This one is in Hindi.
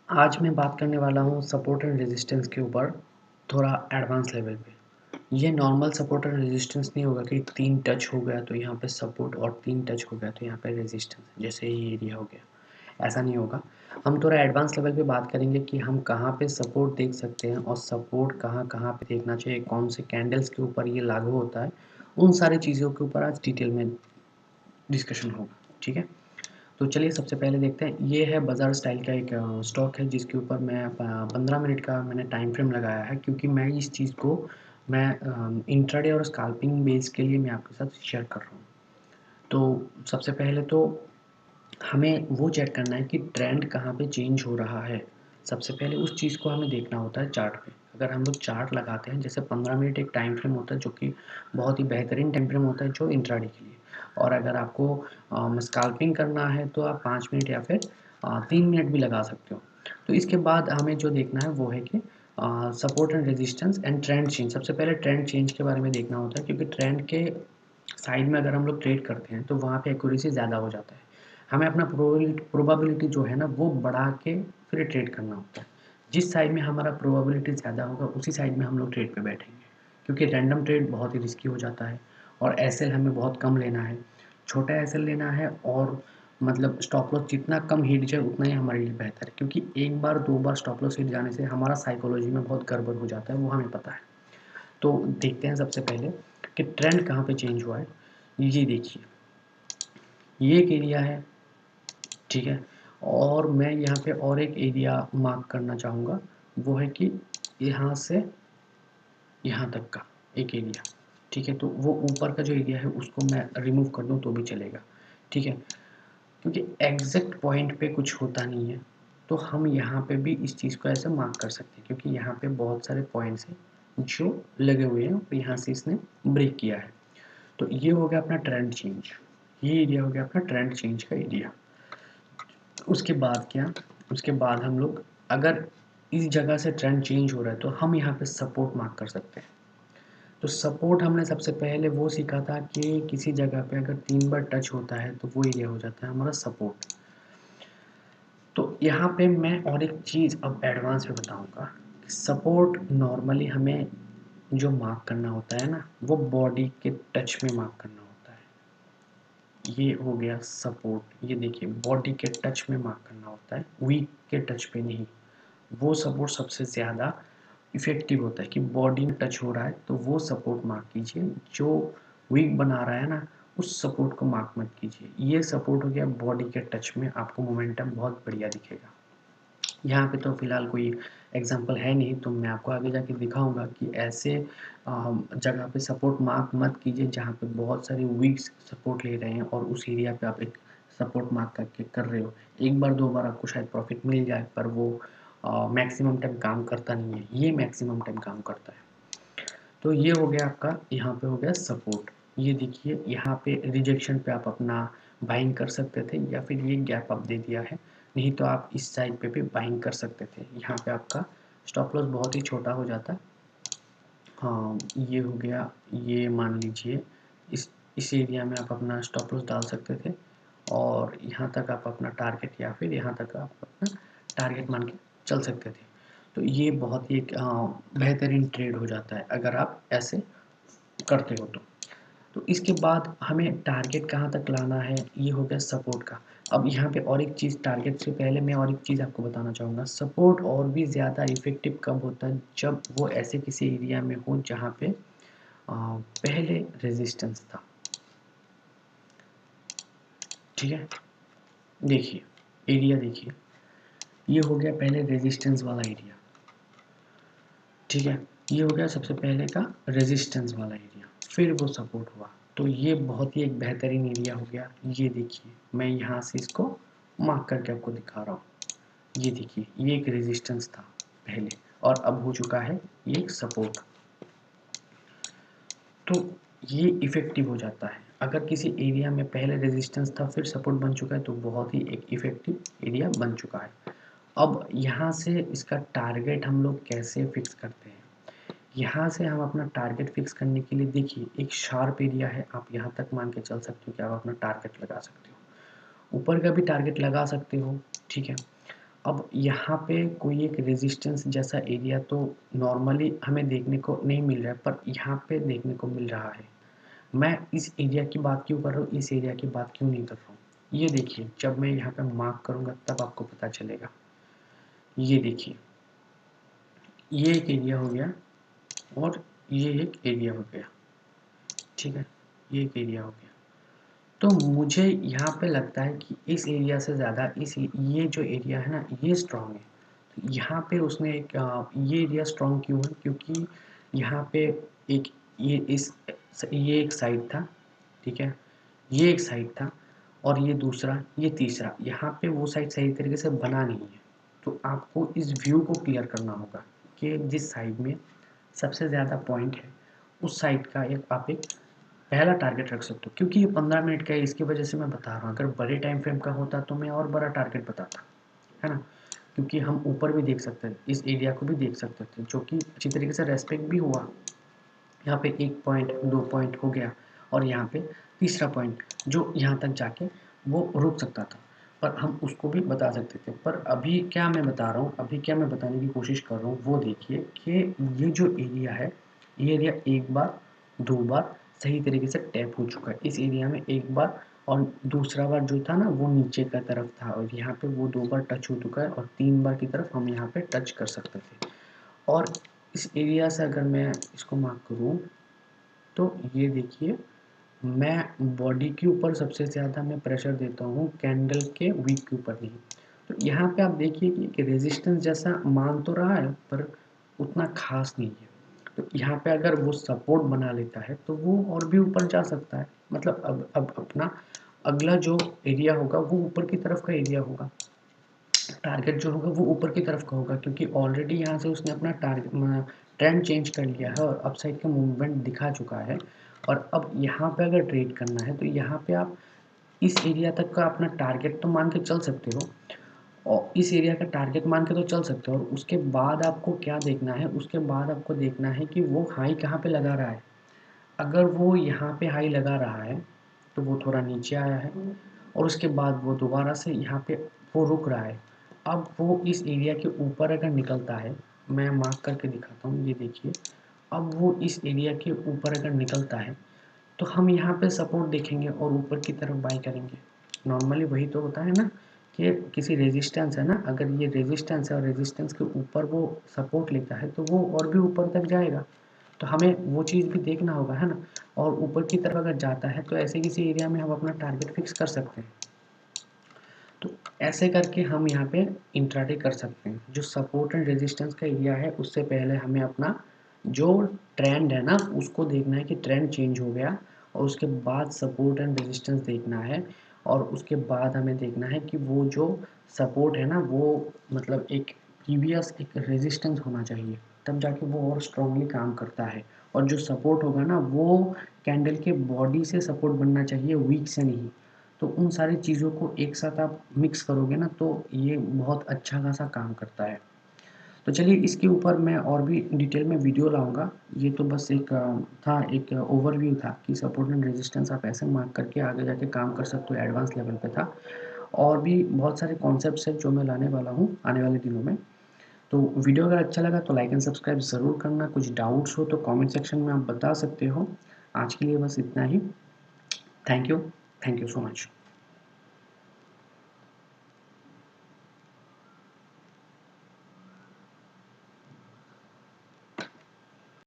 आज मैं बात करने वाला हूँ सपोर्ट एंड रेजिस्टेंस के ऊपर थोड़ा एडवांस लेवल पे। ये नॉर्मल सपोर्ट एंड रेजिस्टेंस नहीं होगा कि 3 टच हो गया तो यहाँ पे सपोर्ट और 3 टच हो गया तो यहाँ पे रेजिस्टेंस, जैसे ये एरिया हो गया, ऐसा नहीं होगा। हम थोड़ा एडवांस लेवल पे बात करेंगे कि हम कहाँ पे सपोर्ट देख सकते हैं और सपोर्ट कहाँ पे देखना चाहिए, कौन से कैंडल्स के ऊपर ये लागू होता है, उन सारी चीज़ों के ऊपर आज डिटेल में डिस्कशन होगा। ठीक है, तो चलिए सबसे पहले देखते हैं। ये है बाज़ार स्टाइल का एक स्टॉक है जिसके ऊपर मैं 15 मिनट का मैंने टाइम फ्रेम लगाया है, क्योंकि मैं इस चीज़ को मैं इंट्राडे और स्कैल्पिंग बेस के लिए मैं आपके साथ शेयर कर रहा हूँ। तो सबसे पहले तो हमें वो चेक करना है कि ट्रेंड कहाँ पे चेंज हो रहा है। सबसे पहले उस चीज़ को हमें देखना होता है चार्ट पे। अगर हम लोग चार्ट लगाते हैं, जैसे 15 मिनट एक टाइम फ्रेम होता है जो कि बहुत ही बेहतरीन टाइम फ्रेम होता है जो इंट्राडे के लिए। और अगर आपको स्कैल्पिंग करना है तो आप 5 मिनट या फिर 3 मिनट भी लगा सकते हो। तो इसके बाद हमें जो देखना है वो है कि support and resistance and trend change. सबसे पहले ट्रेंड चेंज के बारे में देखना होता है, क्योंकि ट्रेंड के साइड में अगर हम लोग ट्रेड करते हैं तो वहाँ पे एक्यूरेसी ज़्यादा हो जाता है। हमें अपना प्रोबेबिलिटी जो है ना वो बढ़ा के फिर ट्रेड करना होता है। जिस साइड में हमारा प्रोबेबिलिटी ज़्यादा होगा उसी साइड में हम लोग ट्रेड पे बैठेंगे, क्योंकि रैंडम ट्रेड बहुत ही रिस्की हो जाता है और एसएल हमें बहुत कम लेना है, छोटा एसएल लेना है। और मतलब स्टॉप लॉस जितना कम हिट जाए उतना ही हमारे लिए बेहतर है, क्योंकि एक बार दो बार स्टॉप लॉस हिट जाने से हमारा साइकोलॉजी में बहुत गड़बड़ हो जाता है, वो हमें पता है। तो देखते हैं सबसे पहले कि ट्रेंड कहाँ पे चेंज हुआ है। ये देखिए, ये एक एरिया है, ठीक है। और मैं यहाँ पे और एक एरिया मार्क करना चाहूँगा, वो है कि यहाँ से यहाँ तक का एक एरिया, ठीक है। तो वो ऊपर का जो एरिया है उसको मैं रिमूव कर दूँ तो भी चलेगा, ठीक है, क्योंकि एग्जैक्ट पॉइंट पे कुछ होता नहीं है। तो हम यहाँ पे भी इस चीज़ को ऐसे मार्क कर सकते हैं, क्योंकि यहाँ पे बहुत सारे पॉइंट्स हैं जो लगे हुए हैं और यहाँ से इसने ब्रेक किया है। तो ये हो गया अपना ट्रेंड चेंज, ये एरिया हो गया अपना ट्रेंड चेंज का एरिया। उसके बाद क्या, उसके बाद हम लोग अगर इस जगह से ट्रेंड चेंज हो रहा है तो हम यहाँ पे सपोर्ट मार्क कर सकते हैं। तो सपोर्ट हमने सबसे पहले वो सीखा था कि किसी जगह पे अगर 3 बार टच होता है तो वो एरिया हो जाता है हमारा सपोर्ट। तो यहाँ पे मैं और एक चीज़ अब एडवांस में बताऊँगा। सपोर्ट नॉर्मली हमें जो मार्क करना होता है ना, वो बॉडी के टच में मार्क करना होता है। ये हो गया सपोर्ट, ये देखिए बॉडी के टच में मार्क करना होता है, वीक के टच पे नहीं। वो सपोर्ट सबसे ज़्यादा इफ़ेक्टिव होता है कि बॉडी में टच हो रहा है तो वो सपोर्ट मार्क कीजिए। जो वीक बना रहा है ना, उस सपोर्ट को मार्क मत कीजिए। ये सपोर्ट हो गया बॉडी के टच में, आपको मोमेंटम बहुत बढ़िया दिखेगा। यहाँ पे तो फ़िलहाल कोई एग्जांपल है नहीं, तो मैं आपको आगे जाके दिखाऊँगा कि ऐसे जगह पे सपोर्ट मार्क मत कीजिए जहाँ पे बहुत सारे वीक्स सपोर्ट ले रहे हैं और उस एरिया पे आप एक सपोर्ट मार्क करके कर रहे हो। एक बार दो बार आपको शायद प्रॉफिट मिल जाए, पर वो मैक्सिमम टाइम काम करता नहीं है, ये मैक्सिमम टाइम काम करता है। तो ये हो गया आपका, यहाँ पे हो गया सपोर्ट। ये देखिए यहाँ पे रिजेक्शन पे आप अपना बाइंग कर सकते थे, या फिर ये गैप अप दे दिया है, नहीं तो आप इस साइड पे भी बाइंग कर सकते थे। यहाँ पे आपका स्टॉप लॉस बहुत ही छोटा हो जाता। हाँ, ये हो गया। ये मान लीजिए इस एरिया में आप अपना स्टॉप लॉस डाल सकते थे और यहाँ तक आप अपना टारगेट या फिर यहाँ तक आप अपना टारगेट मान के चल सकते थे। तो ये बहुत ही एक बेहतरीन ट्रेड हो जाता है अगर आप ऐसे करते हो तो। तो इसके बाद हमें टारगेट कहाँ तक लाना है, ये हो गया सपोर्ट का। अब यहाँ पे और एक चीज़, टारगेट से पहले मैं और एक चीज़ आपको बताना चाहूँगा। सपोर्ट और भी ज़्यादा इफ़ेक्टिव कब होता है, जब वो ऐसे किसी एरिया में हो जहाँ पे पहले रेजिस्टेंस था, ठीक है। देखिए एरिया, देखिए ये हो गया पहले रेजिस्टेंस वाला एरिया, ठीक है। ये हो गया सबसे पहले का रेजिस्टेंस वाला एरिया, फिर वो सपोर्ट हुआ। तो ये बहुत ही एक बेहतरीन एरिया हो गया। ये देखिए मैं यहाँ से इसको मार्क करके आपको दिखा रहा हूँ। ये देखिए ये एक रेजिस्टेंस था पहले और अब हो चुका है ये एक सपोर्ट। तो ये इफ़ेक्टिव हो जाता है। अगर किसी एरिया में पहले रेजिस्टेंस था फिर सपोर्ट बन चुका है तो बहुत ही एक इफ़ेक्टिव एरिया बन चुका है। अब यहाँ से इसका टारगेट हम लोग कैसे फिक्स करते हैं। यहाँ से हम अपना टारगेट फिक्स करने के लिए देखिए एक शार्प एरिया है, आप यहाँ तक मान के चल सकते हो कि आप अपना टारगेट लगा सकते हो, ऊपर का भी टारगेट लगा सकते हो, ठीक है। अब यहाँ पे कोई एक रेजिस्टेंस जैसा एरिया तो नॉर्मली हमें देखने को नहीं मिल रहा है, पर यहाँ पे देखने को मिल रहा है। मैं इस एरिया की बात क्यों कर रहा हूँ, इस एरिया की बात क्यों नहीं कर रहा हूँ? ये देखिए, जब मैं यहाँ पे मार्क करूँगा तब आपको पता चलेगा। ये देखिए, ये एक एरिया हो गया और ये एक एरिया हो गया, ठीक है, ये एक एरिया हो गया। तो मुझे यहाँ पे लगता है कि इस एरिया से ज़्यादा ये जो एरिया है ना, ये स्ट्रॉन्ग है। तो यहाँ पे उसने ये एरिया स्ट्रॉन्ग क्यों है? क्योंकि यहाँ पे एक ये एक साइड था, ठीक है, ये एक साइड था और ये दूसरा, ये तीसरा। यहाँ पे वो साइड सही तरीके से बना नहीं है। तो आपको इस व्यू को क्लियर करना होगा कि जिस साइड में सबसे ज़्यादा पॉइंट है, उस साइड का एक पहला टारगेट रख सकते हो। क्योंकि ये 15 मिनट का है, इसकी वजह से मैं बता रहा हूँ। अगर बड़े टाइम फ्रेम का होता तो मैं और बड़ा टारगेट बताता, है ना? क्योंकि हम ऊपर भी देख सकते हैं, इस एरिया को भी देख सकते थे, जो कि अच्छी तरीके से रेस्पेक्ट भी हुआ। यहाँ पे 1 पॉइंट 2 पॉइंट हो गया और यहाँ पे तीसरा पॉइंट जो यहाँ तक जाके वो रुक सकता था, पर हम उसको भी बता सकते थे। पर अभी क्या मैं बता रहा हूँ, अभी क्या मैं बताने की कोशिश कर रहा हूँ, वो देखिए कि ये जो एरिया है, ये एरिया एक बार 2 बार सही तरीके से टैप हो चुका है। इस एरिया में एक बार और दूसरा बार जो था ना, वो नीचे का तरफ था और यहाँ पे वो 2 बार टच हो चुका है और 3 बार की तरफ हम यहाँ पे टच कर सकते थे। और इस एरिया से अगर मैं इसको मार्क करूँ, तो ये देखिए, मैं बॉडी के ऊपर सबसे ज़्यादा मैं प्रेशर देता हूँ, कैंडल के विक के ऊपर नहीं। तो यहाँ पे आप देखिए कि रेजिस्टेंस जैसा मान तो रहा है, पर उतना खास नहीं है। तो यहाँ पे अगर वो सपोर्ट बना लेता है तो वो और भी ऊपर जा सकता है। मतलब अब अपना अगला जो एरिया होगा वो ऊपर की तरफ का एरिया होगा। टारगेट जो होगा वो ऊपर की तरफ का होगा, क्योंकि ऑलरेडी यहाँ से उसने अपना ट्रेंड चेंज कर लिया है और अपसाइड का मूवमेंट दिखा चुका है। और अब यहाँ पे अगर ट्रेड करना है तो यहाँ पे आप इस एरिया तक का अपना टारगेट तो मान के चल सकते हो, और इस एरिया का टारगेट मान के तो चल सकते हो। और उसके बाद आपको क्या देखना है, उसके बाद आपको देखना है कि वो हाई कहाँ पे लगा रहा है। अगर वो यहाँ पे हाई लगा रहा है तो वो थोड़ा नीचे आया है और उसके बाद वो दोबारा से यहाँ पे वो रुक रहा है। अब वो इस एरिया के ऊपर अगर निकलता है, मैं मार्क करके दिखाता हूँ, ये देखिए। अब वो इस एरिया के ऊपर अगर निकलता है तो हम यहाँ पे सपोर्ट देखेंगे और ऊपर की तरफ बाई करेंगे। नॉर्मली वही तो होता है ना, कि किसी रेजिस्टेंस है ना, अगर ये रेजिस्टेंस है और रेजिस्टेंस के ऊपर वो सपोर्ट लेता है तो वो और भी ऊपर तक जाएगा। तो हमें वो चीज़ भी देखना होगा, है ना? और ऊपर की तरफ अगर जाता है तो ऐसे किसी एरिया में हम अपना टारगेट फिक्स कर सकते हैं। तो ऐसे करके हम यहाँ पे इंट्राडे कर सकते हैं। जो सपोर्ट एंड रेजिस्टेंस का एरिया है, उससे पहले हमें अपना जो ट्रेंड है ना, उसको देखना है कि ट्रेंड चेंज हो गया, और उसके बाद सपोर्ट एंड रेजिस्टेंस देखना है। और उसके बाद हमें देखना है कि वो जो सपोर्ट है ना, वो मतलब एक प्रीवियस एक रेजिस्टेंस होना चाहिए, तब जाके वो और स्ट्रांगली काम करता है। और जो सपोर्ट होगा ना, वो कैंडल के बॉडी से सपोर्ट बनना चाहिए, वीक से नहीं। तो उन सारी चीज़ों को एक साथ आप मिक्स करोगे ना, तो ये बहुत अच्छा खासा काम करता है। तो चलिए, इसके ऊपर मैं और भी डिटेल में वीडियो लाऊँगा। ये तो बस एक था, एक ओवरव्यू था कि सपोर्ट एंड रेजिस्टेंस आप ऐसे मार्क करके आगे जाके काम कर सकते हो, एडवांस लेवल पे था। और भी बहुत सारे कॉन्सेप्ट्स हैं जो मैं लाने वाला हूँ आने वाले दिनों में। तो वीडियो अगर अच्छा लगा तो लाइक एंड सब्सक्राइब ज़रूर करना। कुछ डाउट्स हो तो कमेंट सेक्शन में आप बता सकते हो। आज के लिए बस इतना ही। Thank you so much.